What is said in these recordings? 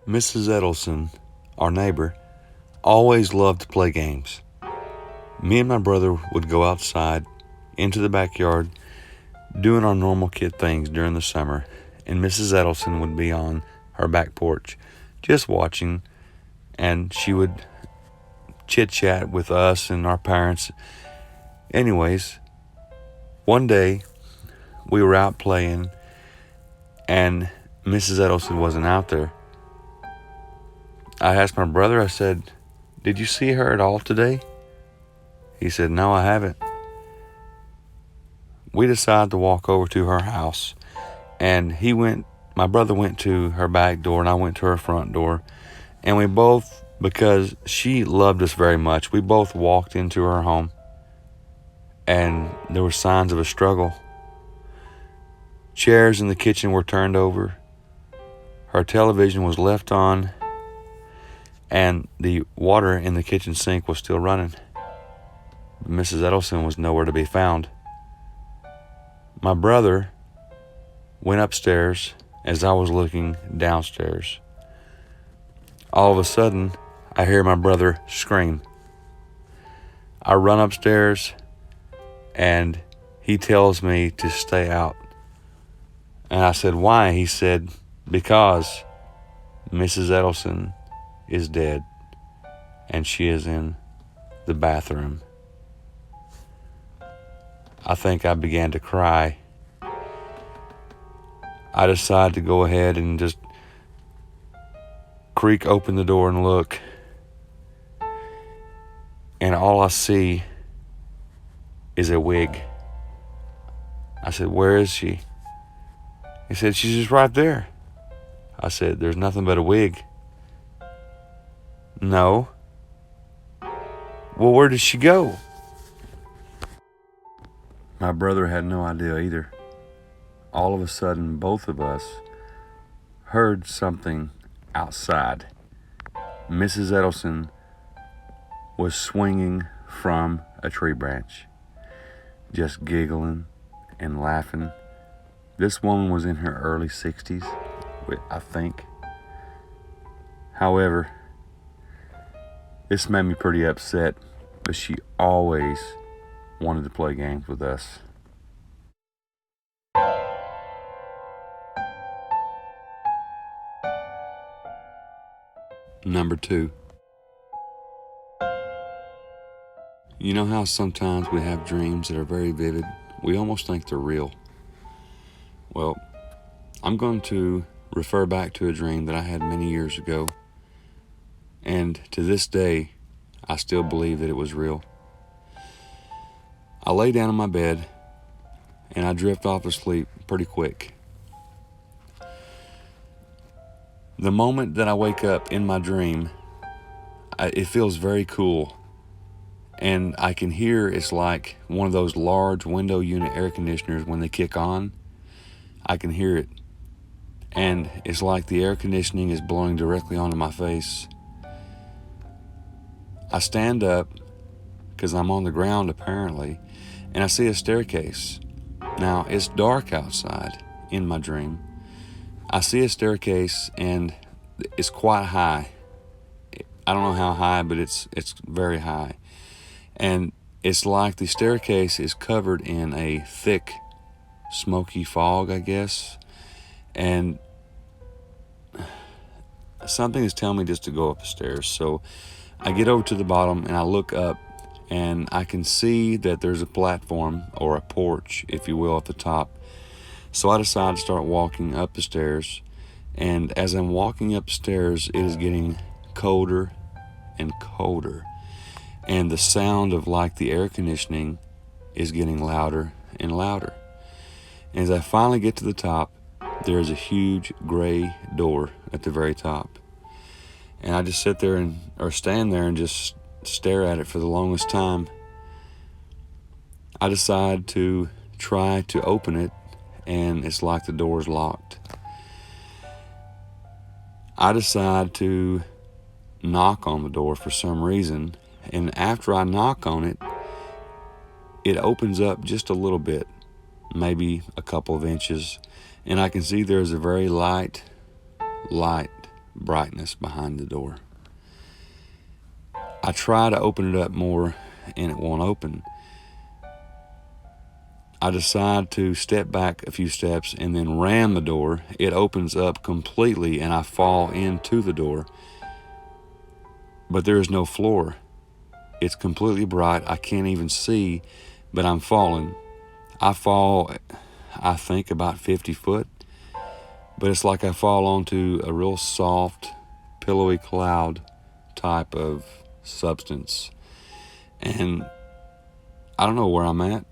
Mrs. Edelson, our neighbor, always loved to play games. Me and my brother would go outside into the backyard doing our normal kid things during the summer, and Mrs. Edelson would be on her back porch just watching, and she would chit chat with us and our parents. Anyways, one day we were out playing and Mrs. Edelson wasn't out there. I asked my brother, I said, "Did you see her at all today?" He said, "No, I haven't." We decided to walk over to her house, and my brother went to her back door and I went to her front door, and we both, because she loved us very much, we both walked into her home, and there were signs of a struggle. Chairs in the kitchen were turned over, her television was left on, and the water in the kitchen sink was still running. Mrs. Edelson was nowhere to be found. My brother went upstairs as I was looking downstairs. All of a sudden, I hear my brother scream. I run upstairs, and he tells me to stay out. And I said, "Why?" He said, "Because Mrs. Edelson is dead, and she is in the bathroom." I think I began to cry. I decided to go ahead and just creak open the door and look, and all I see is a wig. I said, "Where is she?" He said, "She's just right there." I said, "There's nothing but a wig." "No." "Well, where did she go?" My brother had no idea either. All of a sudden, both of us heard something outside. Mrs. Edelson was swinging from a tree branch, just giggling and laughing. This woman was in her early 60s, I think. However, this made me pretty upset, but she always wanted to play games with us. Number 2. You know how sometimes we have dreams that are very vivid? We almost think they're real. Well, I'm going to refer back to a dream that I had many years ago, and to this day, I still believe that it was real. I lay down in my bed, and I drift off to sleep pretty quick. The moment that I wake up in my dream, it feels very cool, and I can hear it's like one of those large window unit air conditioners when they kick on. I can hear it, and it's like the air conditioning is blowing directly onto my face. I stand up, because I'm on the ground apparently, and I see a staircase. Now, it's dark outside in my dream. I see a staircase, and it's quite high. I don't know how high, but it's very high. And it's like the staircase is covered in a thick, smoky fog, I guess. And something is telling me just to go up the stairs. So I get over to the bottom, and I look up, and I can see that there's a platform, or a porch, if you will, at the top. So I decide to start walking up the stairs, and as I'm walking up the stairs, it is getting colder and colder, and the sound of like the air conditioning is getting louder and louder. And as I finally get to the top, there's a huge gray door at the very top, and I just sit there or stand there and just stare at it for the longest time. I decide to try to open it, and it's like the door's locked. I decide to knock on the door for some reason, and after I knock on it, it opens up just a little bit, maybe a couple of inches, and I can see there's a very light brightness behind the door. I try to open it up more and it won't open. I decide to step back a few steps and then ram the door. It opens up completely and I fall into the door. But there is no floor. It's completely bright. I can't even see, but I'm falling. I fall, I think, about 50 foot. But it's like I fall onto a real soft, pillowy cloud type of substance. And I don't know where I'm at.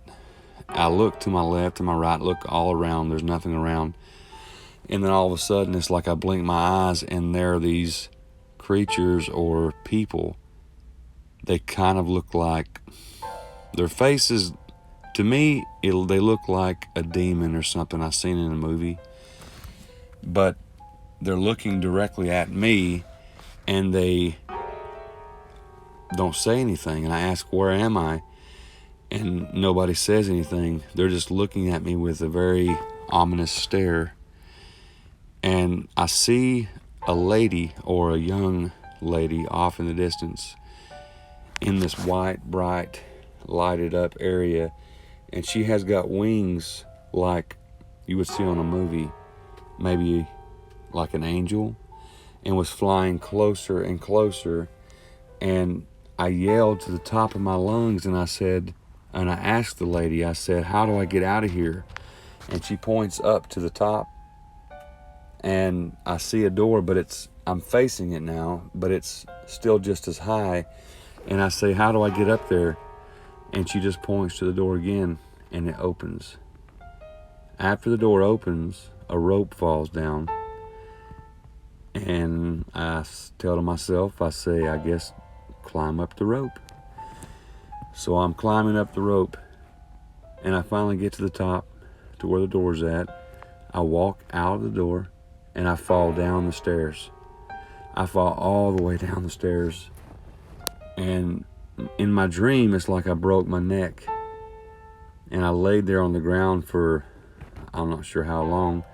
I look to my left, to my right, look all around. There's nothing around. And then all of a sudden, it's like I blink my eyes and there are these creatures or people. They kind of look like, their faces, to me, they look like a demon or something I've seen in a movie. But they're looking directly at me and they don't say anything. And I ask, where am I? And nobody says anything. They're just looking at me with a very ominous stare. And I see a lady or a young lady off in the distance in this white, bright, lighted up area. And she has got wings like you would see on a movie, maybe like an angel, and was flying closer and closer. And I yelled to the top of my lungs and I asked the lady, I said, how do I get out of here? And she points up to the top and I see a door, but I'm facing it now, but it's still just as high. And I say, how do I get up there? And she just points to the door again and it opens. After the door opens, a rope falls down. And I tell to myself, I say, I guess climb up the rope. So I'm climbing up the rope and I finally get to the top to where the door's at. I walk out of the door and I fall down the stairs. I fall all the way down the stairs. And in my dream, it's like I broke my neck. And I laid there on the ground for, I'm not sure how long,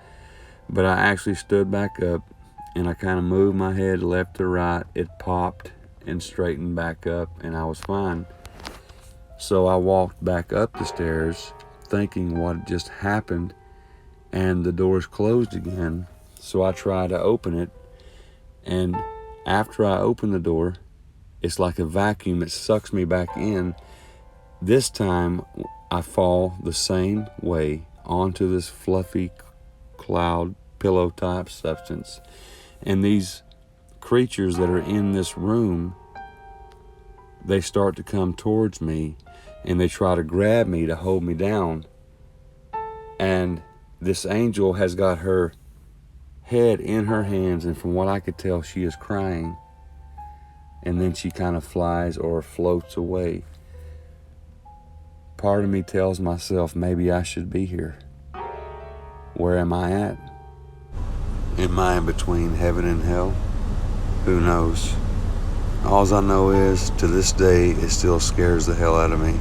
but I actually stood back up and I kind of moved my head left to right. It popped and straightened back up and I was fine. So I walked back up the stairs thinking what just happened, and the door's closed again. So I try to open it, and after I open the door, it's like a vacuum. It sucks me back in. This time I fall the same way onto this fluffy cloud pillow type substance. And these creatures that are in this room, they start to come towards me and they try to grab me to hold me down. And this angel has got her head in her hands, and from what I could tell, she is crying. And then she kind of flies or floats away. Part of me tells myself, maybe I should be here. Where am I at? Am I in between heaven and hell? Who knows? All I know is, to this day, it still scares the hell out of me.